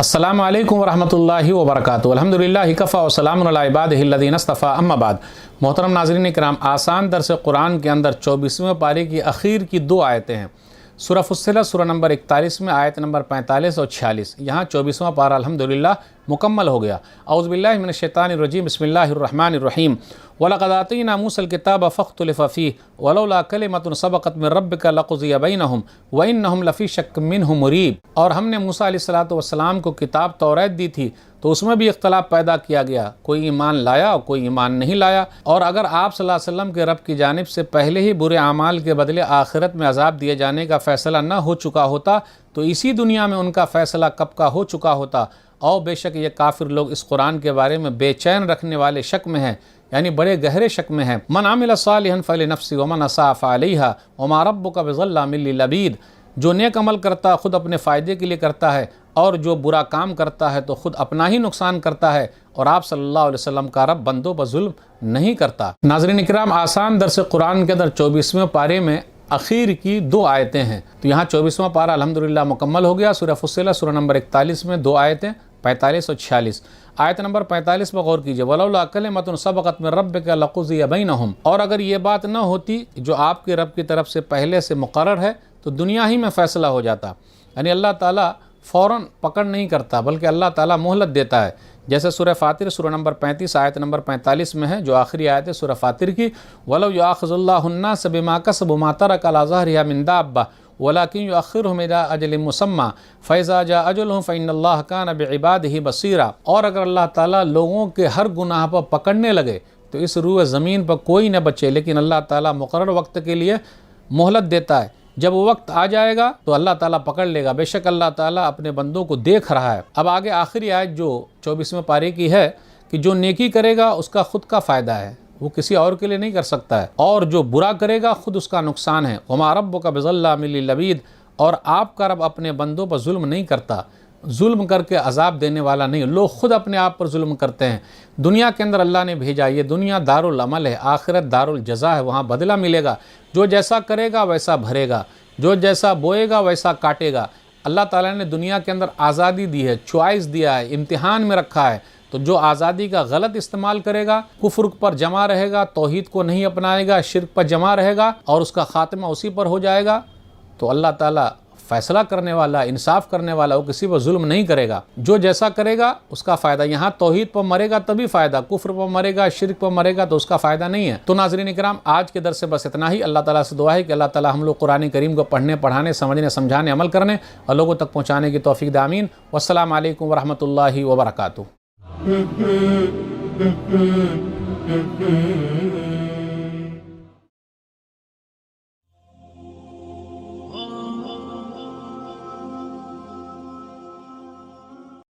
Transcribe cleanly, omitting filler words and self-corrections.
السلام علیکم ورحمۃ اللہ وبرکاتہ۔ الحمدللہ کفا وسلام علی عبادہ الذین اصطفیٰ، اما بعد۔ محترم ناظرین اکرام، آسان درس قرآن کے اندر 24ویں پارے کی اخیر کی دو آیتیں ہیں۔ سورہ فصلت سورہ نمبر 41 میں آیت نمبر 45 اور 46۔ یہاں 24واں پارہ الحمدللہ مکمل ہو گیا۔ اعوذ باللہ من الشیطان الرجیم، بسم اللہ الرحمن الرحیم۔ وَلَقَدْ آتَيْنَا مُوسَى الْكِتَابَ فَاخْتُلِفَ فِيهِ وَلَوْلَا كَلِمَةٌ سَبَقَتْ مِنْ رَبِّكَ لَقُضِيَ بَيْنَهُمْ وَإِنَّهُمْ لَفِي شَكٍّ مِّنْهُ مُرِيبٍ۔ اور ہم نے موسیٰ علیہ السلام کو کتاب توریت دی تھی تو اس میں بھی اختلاف پیدا کیا گیا، کوئی ایمان لایا اور کوئی ایمان نہیں لایا۔ اور اگر آپ صلی اللہ علیہ وسلم کے رب کی جانب سے پہلے ہی برے اعمال کے بدلے آخرت میں عذاب دیے جانے کا فیصلہ نہ ہو چکا ہوتا تو اسی دنیا میں ان کا فیصلہ کب کا ہو چکا ہوتا۔ اور بے شک یہ کافر لوگ اس قرآن کے بارے میں بے چین رکھنے والے شک میں ہیں، یعنی بڑے گہرے شک میں ہیں۔ من عمل صالحا فلنفسہ ومن اساء فعلیہا وما ربک بظلام للعبید۔ جو نیک عمل کرتا ہے خود اپنے فائدے کے لیے کرتا ہے، اور جو برا کام کرتا ہے تو خود اپنا ہی نقصان کرتا ہے، اور آپ صلی اللہ علیہ وسلم کا رب بندوں پر ظلم نہیں کرتا۔ ناظرین اکرام، آسان درس قرآن کے اندر 24ویں پارے میں اخیر کی دو آیتیں ہیں۔ تو یہاں 24واں پارہ الحمدللہ مکمل ہو گیا۔ سورہ فصلت سورہ نمبر 41 میں دو آیتیں 45 اور 46۔ آیت نمبر 45 پر غور کیجئے، وَلَوْلَا كَلِمَةٌ سَبَقَتْ مِنْ رَبِّكَ لَقُضِيَ بَيْنَهُمْ۔ اور اگر یہ بات نہ ہوتی جو آپ کے رب کی طرف سے پہلے سے مقرر ہے تو دنیا ہی میں فیصلہ ہو جاتا۔ یعنی اللہ تعالیٰ فوراً پکڑ نہیں کرتا بلکہ اللہ تعالیٰ مہلت دیتا ہے، جیسے سورہ فاطر سورہ نمبر 35 آیت نمبر 45 میں ہے، جو آخری آیت ہے سورہ فاطر کی، وَلَوْ يُؤَاخِذُ اللَّهُ النَّاسَ بِمَا كَسَبُوا مَا تَرَكَ عَلَىٰ ظَهْرِهَا مِن دَابَّةٍ وَلَٰكِن يُؤَخِّرُهُمْ إِلَىٰ أَجَلٍ مُّسَمًّى فَإِذَا جَاءَ أَجَلُهُمْ فَإِنَّ اللَّهَ كَانَ بِعِبَادِهِ بَصِيرًا۔ اور اگر اللہ تعالیٰ لوگوں کے ہر گناہ پر پکڑنے لگے تو اس روئے زمین پر کوئی نہ بچے، لیکن اللہ تعالیٰ مقرر وقت کے لیے مہلت دیتا ہے۔ جب وہ وقت آ جائے گا تو اللہ تعالیٰ پکڑ لے گا، بے شک اللہ تعالیٰ اپنے بندوں کو دیکھ رہا ہے۔ اب آگے آخری آیت جو 24ویں پارے کی ہے کہ جو نیکی کرے گا اس کا خود کا فائدہ ہے، وہ کسی اور کے لیے نہیں کر سکتا ہے، اور جو برا کرے گا خود اس کا نقصان ہے۔ وَمَا رَبُّكَ بِظَلَّامٍ لِّلْعَبِيدِ۔ اور آپ کا رب اپنے بندوں پر ظلم نہیں کرتا، ظلم کر کے عذاب دینے والا نہیں۔ لوگ خود اپنے آپ پر ظلم کرتے ہیں۔ دنیا کے اندر اللہ نے بھیجا، یہ دنیا دارالعمل ہے، آخرت دارالجزا ہے، وہاں بدلہ ملے گا۔ جو جیسا کرے گا ویسا بھرے گا، جو جیسا بوئے گا ویسا کاٹے گا۔ اللہ تعالیٰ نے دنیا کے اندر آزادی دی ہے، چوائس دیا ہے، امتحان میں رکھا ہے۔ تو جو آزادی کا غلط استعمال کرے گا، کفر پر جمع رہے گا، توحید کو نہیں اپنائے گا، شرک پر جمع رہے گا اور اس کا خاتمہ اسی پر ہو جائے گا، تو اللہ تعالیٰ فیصلہ کرنے والا، انصاف کرنے والا، وہ کسی پر ظلم نہیں کرے گا۔ جو جیسا کرے گا اس کا فائدہ، یہاں توحید پر مرے گا تبھی فائدہ، کفر پر مرے گا، شرک پر مرے گا تو اس کا فائدہ نہیں ہے۔ تو ناظرین اکرام، آج کے درس سے بس اتنا ہی۔ اللہ تعالیٰ سے دعا ہے کہ اللہ تعالیٰ ہم لوگ قرآن کریم کو پڑھنے، پڑھانے، سمجھنے، سمجھانے، عمل کرنے اور لوگوں تک پہنچانے کی توفیق دے، آمین۔ والسلام علیکم ورحمۃ اللہ وبرکاتہ۔